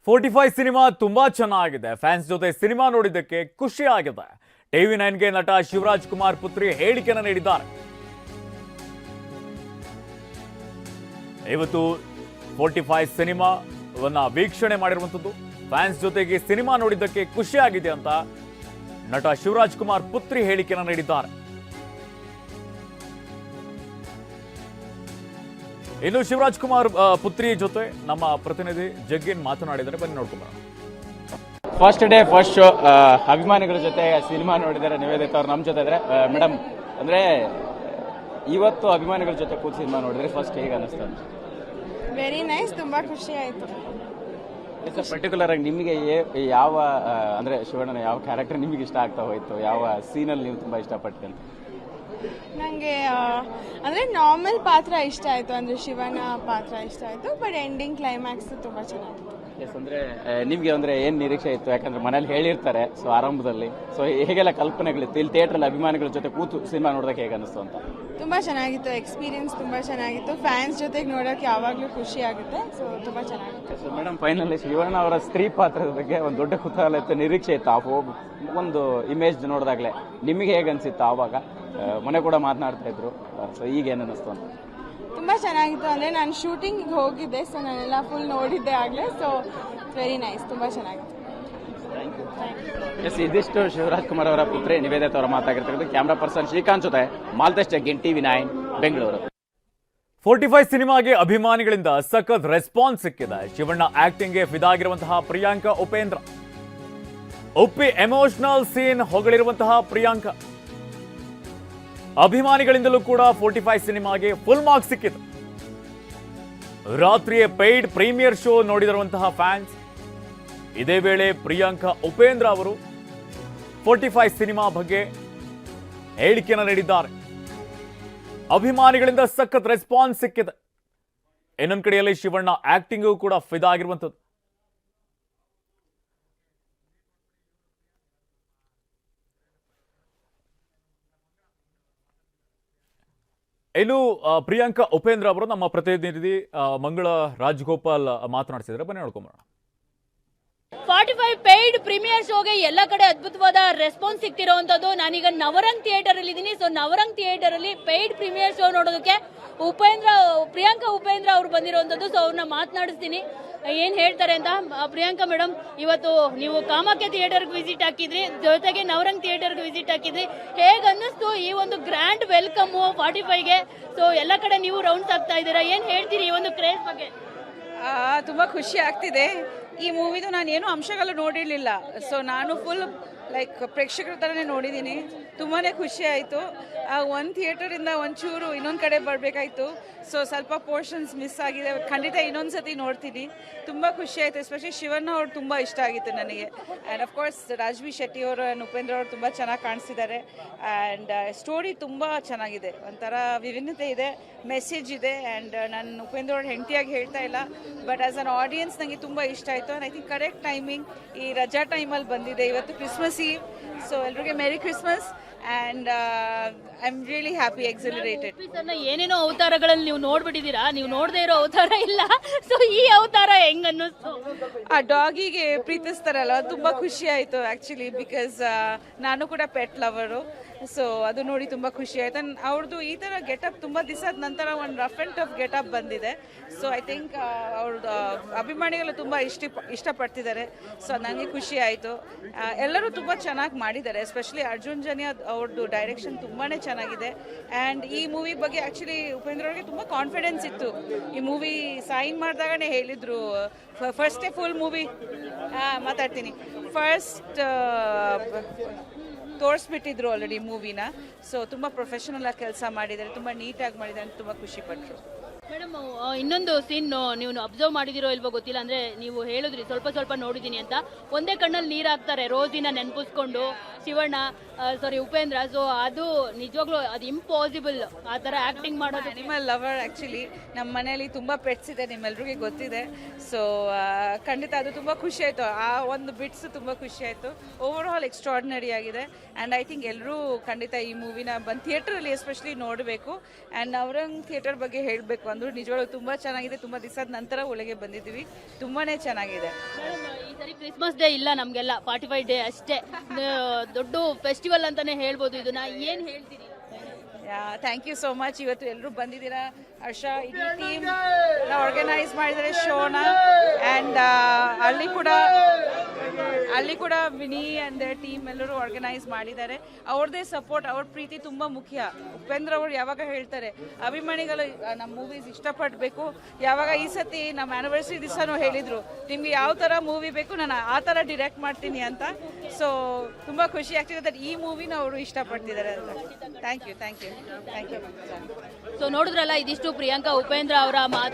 45 cinema ತುಂಬಾ ಚೆನ್ನಾಗಿದೆ. Fans ಜೊತೆ ಸಿನಿಮಾ ನೋಡಿದ್ದಕ್ಕೆ ಖುಷಿ ಆಗಿದೆ. ಟಿವಿ 9ಗೆ ನಟ ಶಿವರಾಜ್ ಕುಮಾರ್ ಪುತ್ರಿ ಹೇಳಿಕೆಯನ್ನು ನೀಡಿದ್ದಾರೆ. ಇವತ್ತು 45 ಸಿನಿಮಾವನ್ನ ವೀಕ್ಷಣೆ ಮಾಡಿರುವಂತದ್ದು. ಫ್ಯಾನ್ಸ್ ಜೊತೆಗೆ ಸಿನಿಮಾ ನೋಡಿದ್ದಕ್ಕೆ ಖುಷಿ ಆಗಿದೆ ಅಂತ ನಟ ಶಿವರಾಜ್ ಕುಮಾರ್ ಪುತ್ರಿ ಹೇಳಿಕೆಯನ್ನು ನೀಡಿದ್ದಾರೆ. ಇನ್ನು ಶಿವರಾಜ್ ಕುಮಾರ್ ಪುತ್ರಿ ಜೊತೆ ನಮ್ಮ ಪ್ರತಿನಿಧಿ ಜಗ್ಗಿನ್ ಮಾತನಾಡಿದರೆ ಬನ್ನಿ ನೋಡ್ಕೊಂಬರೋಣ. ಫಸ್ಟ್ ಡೇ ಫಸ್ಟ್ ಶೋ ಅಭಿಮಾನಿಗಳ ಜೊತೆ ಸಿನಿಮಾ ನೋಡಿದರೆ ನಿವೇದಿತ ಅವ್ರು ನಮ್ಮ ಜೊತೆ ಇದ್ದಾರೆ. ಮೇಡಮ್, ಅಂದ್ರೆ ಇವತ್ತು ಅಭಿಮಾನಿಗಳ ಜೊತೆ ಕೂತು ಸಿನಿಮಾ ನೋಡಿದ್ರೆ ಫಸ್ಟ್ ಹೇಗೆ ಅನಿಸ್ತಾ? ವೆರಿ ನೈಸ್, ತುಂಬಾ ಖುಷಿ ಆಯ್ತು. ಪರ್ಟಿಕ್ಯುಲರ್ ಆಗಿ ನಿಮಗೆ ಯಾವ ಅಂದ್ರೆ ಶಿವಣ್ಣನ ಯಾವ ಕ್ಯಾರೆಕ್ಟರ್ ನಿಮಗೆ ಇಷ್ಟ ಆಗ್ತಾ ಹೋಯ್ತು? ಯಾವ ಸೀನಲ್ಲಿ ನೀವು ತುಂಬಾ ಇಷ್ಟಪಟ್ಟು? ನನಗೆ ಅಂದರೆ ನಾರ್ಮಲ್ ಪಾತ್ರ ಇಷ್ಟ ಆಯಿತು, ಅಂದರೆ ಶಿವನ ಪಾತ್ರ ಇಷ್ಟ ಆಯಿತು. ಬಟ್ ಎಂಡಿಂಗ್ ಕ್ಲೈಮ್ಯಾಕ್ಸ್ ತುಂಬ ಚೆನ್ನಾಗಿತ್ತು. ಎಸ್, ಅಂದರೆ ನಿಮಗೆ ಅಂದರೆ ಏನು ನಿರೀಕ್ಷೆ ಇತ್ತು? ಯಾಕಂದ್ರೆ ಮನೇಲಿ ಹೇಳಿರ್ತಾರೆ ಸೊ ಆರಂಭದಲ್ಲಿ, ಸೊ ಹೇಗೆಲ್ಲ ಕಲ್ಪನೆಗಳಿತ್ತು ಇಲ್ಲಿ ಥಿಯೇಟ್ರಲ್ಲಿ ಅಭಿಮಾನಿಗಳ ಜೊತೆ ಕೂತು ಸಿನಿಮಾ ನೋಡೋದಕ್ಕೆ ಹೇಗೆ ಅನಿಸ್ತು ಅಂತ? ತುಂಬ ಚೆನ್ನಾಗಿತ್ತು, ಎಕ್ಸ್ಪೀರಿಯನ್ಸ್ ತುಂಬ ಚೆನ್ನಾಗಿತ್ತು. ಫ್ಯಾನ್ಸ್ ಜೊತೆಗೆ ನೋಡೋಕ್ಕೆ ಯಾವಾಗಲೂ ಖುಷಿ ಆಗುತ್ತೆ. ಸೊ ತುಂಬ ಚೆನ್ನಾಗಿತ್ತು. ಸೊ ಮೇಡಮ್, ಫೈನಲಿ ಶಿವಣ್ಣ ಅವರ ಸ್ತ್ರೀ ಪಾತ್ರದ ಬಗ್ಗೆ ಒಂದು ದೊಡ್ಡ ಕುತೂಹಲ ಇತ್ತು, ನಿರೀಕ್ಷೆ ಇತ್ತು. ಆ ಒಂದು ಇಮೇಜ್ ನೋಡಿದಾಗಲೇ ನಿಮಗೆ ಹೇಗೆ ಅನಿಸಿತ್ತು? ಆವಾಗ ಮನೆ ಕೂಡ ಮಾತನಾಡ್ತಾ ಇದ್ರು. ಸೊ ಈಗ ಏನು ಅನ್ನಿಸ್ತು ಅಂತ? ತುಂಬ ಚೆನ್ನಾಗಿತ್ತು. ಅಂದರೆ ನಾನು ಶೂಟಿಂಗಿಗೆ ಹೋಗಿದ್ದೆ, ಸೊ ನಾನೆಲ್ಲ ಫುಲ್ ನೋಡಿದ್ದೆ ಆಗಲೇ. ಸೊ ವೆರಿ ನೈಸ್, ತುಂಬ ಚೆನ್ನಾಗಿತ್ತು. ಎಸ್, ಇದಿಷ್ಟು ಶಿವರಾಜ್ ಕುಮಾರ್ ಅವರ ಪುತ್ರಿ ನಿವೇದಿತ ಅವರ ಮಾತಾಗಿರ್ತಕ್ಕಂಥ. ಕ್ಯಾಮ್ರಾ ಪರ್ಸನ್ ಶ್ರೀಕಾಂತ್ ಜೊತೆ ಮಾಲ್ತೇಶ್ ಜಗ್ಗಿನ್, ಟಿವಿ 9 ಬೆಂಗಳೂರು. 45 ಸಿನಿಮಾಗೆ ಅಭಿಮಾನಿಗಳಿಂದ ಸಖತ್ ರೆಸ್ಪಾನ್ಸ್ ಸಿಕ್ಕಿದೆ. ಶಿವಣ್ಣ ಆಕ್ಟಿಂಗ್ಗೆ ಫಿದಾಗಿರುವಂತಹ ಪ್ರಿಯಾಂಕಾ ಉಪೇಂದ್ರ, ಉಪ್ಪಿ ಎಮೋಷನಲ್ ಸೀನ್ ಹೊಗಳಿರುವಂತಹ ಪ್ರಿಯಾಂಕಾ. ಅಭಿಮಾನಿಗಳಿಂದಲೂ ಕೂಡ 45 ಸಿನಿಮಾಗೆ ಫುಲ್ ಮಾರ್ಕ್ಸ್ ಸಿಕ್ಕಿದೆ. ರಾತ್ರಿಯೇ ಪೇಯ್ಡ್ ಪ್ರೀಮಿಯರ್ ಶೋ ನೋಡಿದಿರುವಂತಹ ಫ್ಯಾನ್ಸ್. ಇದೇ ವೇಳೆ ಪ್ರಿಯಾಂಕಾ ಉಪೇಂದ್ರ ಅವರು 45 ಸಿನಿಮಾ ಬಗ್ಗೆ ಹೇಳಿಕೆಯನ್ನು ನೀಡಿದ್ದಾರೆ. ಅಭಿಮಾನಿಗಳಿಂದ ಸಖತ್ ರೆಸ್ಪಾನ್ಸ್ ಸಿಕ್ಕಿದೆ. ಇನ್ನೊಂದು ಕಡೆಯಲ್ಲಿ ಶಿವಣ್ಣ ಆಕ್ಟಿಂಗೂ ಕೂಡ ಫಿದಾ ಆಗಿರುವಂಥದ್ದು. ಇನ್ನು ಪ್ರಿಯಾಂಕಾ ಉಪೇಂದ್ರ ಅವರು ನಮ್ಮ ಪ್ರತಿನಿಧಿ ಮಂಗಳ ರಾಜಗೋಪಾಲ್ ಮಾತನಾಡ್ತಿದ್ದಾರೆ. ಬನ್ನಿ ನೋಡ್ಕೊಂಬರೋಣ. 45 ಪೇಯ್ಡ್ ಪ್ರೀಮಿಯರ್ ಶೋಗೆ ಎಲ್ಲ ಕಡೆ ಅದ್ಭುತವಾದ ರೆಸ್ಪಾನ್ಸ್ ಸಿಗ್ತಿರೋವಂಥದ್ದು. ನಾನೀಗ ನವರಂಗ್ ಥಿಯೇಟರ್ ಅಲ್ಲಿ ಇದ್ದೀನಿ. ಸೊ ನವರಂಗ್ ಥಿಯೇಟರ್ ಅಲ್ಲಿ ಪೇಯ್ಡ್ ಪ್ರೀಮಿಯರ್ ಶೋ ನೋಡೋದಕ್ಕೆ ಪ್ರಿಯಾಂಕಾ ಉಪೇಂದ್ರ ಅವರು ಬಂದಿರುವಂಥದ್ದು. ಸೊ ಅವ್ರನ್ನ ಮಾತನಾಡಿಸ್ತೀನಿ, ಏನ್ ಹೇಳ್ತಾರೆ ಅಂತ. ಪ್ರಿಯಾಂಕಾ ಮೇಡಮ್, ಇವತ್ತು ನೀವು ಕಾಮಾಖ್ಯ ಥಿಯೇಟರ್ಗೆ ವಿಸಿಟ್ ಹಾಕಿದ್ರಿ, ಜೊತೆಗೆ ನವರಂಗ್ ಥಿಯೇಟರ್ಗೆ ವಿಸಿಟ್ ಹಾಕಿದ್ರಿ. ಹೇಗೆ ಅನ್ನಿಸ್ತು ಈ ಒಂದು ಗ್ರ್ಯಾಂಡ್ ವೆಲ್ಕಮ್ 45ಗೆ? ಸೊ ಎಲ್ಲ ಕಡೆ ನೀವು ರೌಂಡ್ಸ್ ಆಗ್ತಾ ಇದ್ದೀರಾ, ಏನ್ ಹೇಳ್ತೀರಿ ಈ ಒಂದು ಕ್ರೇಜ್ ಬಗ್ಗೆ? ತುಂಬ ಖುಷಿ ಆಗ್ತಿದೆ. ಈ ಮೂವಿದು ನಾನು ಏನೂ ಅಂಶಗಳು ನೋಡಿರಲಿಲ್ಲ. ಸೊ ನಾನು ಫುಲ್ ಲೈಕ್ ಪ್ರೇಕ್ಷಕರ ಥರನೇ ನೋಡಿದ್ದೀನಿ. ತುಂಬಾ ಖುಷಿ ಆಯಿತು. ಒಂದು ಥಿಯೇಟರಿಂದ ಒಂಚೂರು ಇನ್ನೊಂದು ಕಡೆ ಬರಬೇಕಾಯ್ತು. ಸೊ ಸ್ವಲ್ಪ ಪೋರ್ಷನ್ಸ್ ಮಿಸ್ ಆಗಿದೆ. ಖಂಡಿತ ಇನ್ನೊಂದು ಸತಿ ನೋಡ್ತೀನಿ. ತುಂಬ ಖುಷಿ ಆಯಿತು. ಎಸ್ಪೆಷಲಿ ಶಿವಣ್ಣ ಅವ್ರು ತುಂಬ ಇಷ್ಟ ಆಗಿತ್ತು ನನಗೆ. ಆ್ಯಂಡ್ ಅಫ್ಕೋರ್ಸ್ ರಾಜ್ವಿ ಶೆಟ್ಟಿ ಅವರು ಆ್ಯಂಡ್ ಉಪೇಂದ್ರ ಅವರು ತುಂಬ ಚೆನ್ನಾಗಿ ಕಾಣಿಸಿದ್ದಾರೆ. ಆ್ಯಂಡ್ ಸ್ಟೋರಿ ತುಂಬ ಚೆನ್ನಾಗಿದೆ, ಒಂಥರ ವಿಭಿನ್ನತೆ ಇದೆ, ಮೆಸೇಜ್ ಇದೆ. ಆ್ಯಂಡ್ ನಾನು ಉಪೇಂದ್ರ ಅವ್ರ ಹೆಂಡತಿಯಾಗಿ ಹೇಳ್ತಾ ಇಲ್ಲ, ಬಟ್ ಆಸ್ ಅನ್ ಆಡಿಯನ್ಸ್ ನನಗೆ ತುಂಬ ಇಷ್ಟ ಆಯಿತು. And I think correct timing, ಈ ರಜಾ ಟೈಮಲ್ಲಿ ಬಂದಿದೆ. ಇವತ್ತು ಕ್ರಿಸ್ಮಸ್ ಈವ್. ಸೊ ಎಲ್ರಿಗೆ merry Christmas. And I am really happy, exhilarated. ಏನೇನೋ ಅವತಾರಗಳಲ್ಲಿ ನೀವು ನೋಡ್ಬಿಟ್ಟಿದ್ದೀರಾ, ನೀವು ನೋಡದೇ ಇರೋ ಅವತಾರ ಇಲ್ಲ. ಸೊ ಈ ಅವತಾರ ಹೆಂಗ್ ಅನ್ನಿಸ್ತು? ಆ ಡಾಗಿಗೆ ಪ್ರೀತಿಸ್ತಾರಲ್ಲ, ತುಂಬ ಖುಷಿ ಆಯಿತು ಆ್ಯಕ್ಚುಲಿ. ಬಿಕಾಸ್ ನಾನು ಕೂಡ ಪೆಟ್ ಲವರು. ಸೊ ಅದು ನೋಡಿ ತುಂಬ ಖುಷಿ ಆಯಿತು. ಅವ್ರದ್ದು ಈ ಥರ ಗೆಟಪ್ ತುಂಬ ದಿವಸದ ನಂತರ ಒಂದು ರಫ್ ಆ್ಯಂಡ್ ಟಫ್ ಗೆಟಪ್ ಬಂದಿದೆ. ಸೊ ಐ ಥಿಂಕ್ ಅವ್ರದ್ದು ಅಭಿಮಾನಿಗಳು ತುಂಬ ಇಷ್ಟಪಡ್ತಿದ್ದಾರೆ. ಸೊ ನನಗೆ ಖುಷಿ ಆಯಿತು. ಎಲ್ಲರೂ ತುಂಬ ಚೆನ್ನಾಗಿ ಮಾಡಿದ್ದಾರೆ. ಎಸ್ಪೆಷಲಿ ಅರ್ಜುನ್ ಜನ್ಯ ಅವ್ರದ್ದು ಡೈರೆಕ್ಷನ್ ತುಂಬಾ ಚೆನ್ನಾಗಿದೆ. ಆ್ಯಂಡ್ ಈ ಮೂವಿ ಬಗ್ಗೆ ಆ್ಯಕ್ಚುಲಿ ಉಪೇಂದ್ರ ಅವ್ರಿಗೆ ತುಂಬ ಕಾನ್ಫಿಡೆನ್ಸ್ ಇತ್ತು. ಈ ಮೂವಿ ಸೈನ್ ಮಾಡಿದಾಗನೇ ಹೇಳಿದರು, ಫಸ್ಟೇ ಫುಲ್ ಮೂವಿ ಮಾತಾಡ್ತೀನಿ, ಫಸ್ಟ್ ತೋರಿಸ್ಬಿಟ್ಟಿದ್ರು ಆಲ್ರೆಡಿ ಮೂವಿನ. ಸೊ ತುಂಬ ಪ್ರೊಫೆಷನಲ್ ಆಗಿ ಕೆಲಸ ಮಾಡಿದ್ದಾರೆ, ತುಂಬ ನೀಟಾಗಿ ಮಾಡಿದ್ದಾರೆ, ತುಂಬ ಖುಷಿ ಪಟ್ಟರು. ಮೇಡಮ್, ಇನ್ನೊಂದು ಸೀನ್ ನೀವು ಅಬ್ಸರ್ವ್ ಮಾಡಿದಿರೋ ಇಲ್ವೋ ಗೊತ್ತಿಲ್ಲ, ಅಂದ್ರೆ ನೀವು ಹೇಳಿದ್ರಿ ಸ್ವಲ್ಪ ನೋಡಿದೀನಿ ಅಂತ. ಒಂದೇ ಕಣ್ಣಲ್ಲಿ ನೀರು ಹಾಕ್ತಾರೆ ರೋಜಿನ ನೆನಪಿಸ್ಕೊಂಡು ಶಿವಣ್ಣ, ಉಪೇಂದ್ರ. ಸೊ ಅದು ನಿಜವಾಗ್ಲೂ ಅದು ಇಂಪಾಸಿಬಲ್ ಆ ಥರ ಆಕ್ಟಿಂಗ್ ಮಾಡೋದು. Animal lover actually. ನಮ್ಮ ಮನೆಯಲ್ಲಿ ತುಂಬ ಪೆಟ್ಸ್ ಇದೆ, ನಿಮ್ಮೆಲ್ರಿಗೂ ಗೊತ್ತಿದೆ. ಸೊ ಖಂಡಿತ ಅದು ತುಂಬ ಖುಷಿ ಆಯಿತು. ಆ ಒಂದು ಬಿಟ್ಸ್ ತುಂಬ ಖುಷಿ ಆಯಿತು. ಓವರ್ ಆಲ್ ಎಕ್ಸ್ಟ್ರಾರ್ಡಿನರಿ ಆಗಿದೆ. ಆ್ಯಂಡ್ ಐ ಥಿಂಕ್ ಎಲ್ಲರೂ ಖಂಡಿತ ಈ ಮೂವಿನ ಬಂದು ಥಿಯೇಟ್ರಲ್ಲಿ ಎಸ್ಪೆಷಲಿ ನೋಡಬೇಕು. ಆ್ಯಂಡ್ ನವರಂಗ್ ಥಿಯೇಟರ್ ಬಗ್ಗೆ ಹೇಳಬೇಕು ಅಂದರೂ ನಿಜವಾಗ್ಲೂ ತುಂಬ ಚೆನ್ನಾಗಿದೆ. ತುಂಬ ದಿವಸದ ನಂತರ ಒಳಗೆ ಬಂದಿದ್ದೀವಿ, ತುಂಬಾ ಚೆನ್ನಾಗಿದೆ. ಈ ಸರಿ ಕ್ರಿಸ್ಮಸ್ ಡೇ ಇಲ್ಲ ನಮಗೆಲ್ಲ 45 ಡೇ ಅಷ್ಟೇ. ದೊಡ್ಡ ಫೆಸ್ಟಿವಲ್ ಅಂತಾನೆ ಹೇಳ್ಬೋದು ಇದನ್ನ. ಏನು ಹೇಳ್ತೀರಿ? Thank you so much. ಇವತ್ತು ಎಲ್ಲರೂ ಬಂದಿದ್ದೀರಾ. ಹರ್ಷ, ಇಡೀ ಟೀಮ್ ಆರ್ಗನೈಸ್ ಮಾಡಿದ್ದಾರೆ ಶೋನ. ಆ್ಯಂಡ್ ಅಲ್ಲಿ ಕೂಡ ವಿನಿ ಆ್ಯಂಡ್ ದೇರ್ ಟೀಮ್ ಎಲ್ಲರೂ ಆರ್ಗನೈಸ್ ಮಾಡಿದ್ದಾರೆ. ಅವ್ರದ್ದೇ ಸಪೋರ್ಟ್, ಅವ್ರ ಪ್ರೀತಿ ತುಂಬ ಮುಖ್ಯ. ಉಪೇಂದ್ರ ಅವರು ಯಾವಾಗ ಹೇಳ್ತಾರೆ ಅಭಿಮಾನಿಗಳು ನಮ್ಮ ಮೂವೀಸ್ ಇಷ್ಟಪಡಬೇಕು. ಯಾವಾಗ ಈ ಸತಿ ನಮ್ಮ ಆ್ಯನಿವರ್ಸರಿ ದಿವಸನೂ ಹೇಳಿದರು ನಿಮಗೆ ಯಾವ ಥರ ಮೂವಿ ಬೇಕು ನಾನು ಆ ಥರ ಡಿರೆಕ್ಟ್ ಮಾಡ್ತೀನಿ ಅಂತ. ಸೊ ತುಂಬ ಖುಷಿ ಆಗ್ತಿದೆ ದಟ್ ಈ ಮೂವಿನ ಅವರು ಇಷ್ಟಪಡ್ತಿದ್ದಾರೆ ಅಂತ. Thank you. ಸೊ ನೋಡಿದ್ರಲ್ಲ, ಇದಿಷ್ಟು ಪ್ರಿಯಾಂಕಾ ಉಪೇಂದ್ರ ಅವರ ಮಾತು.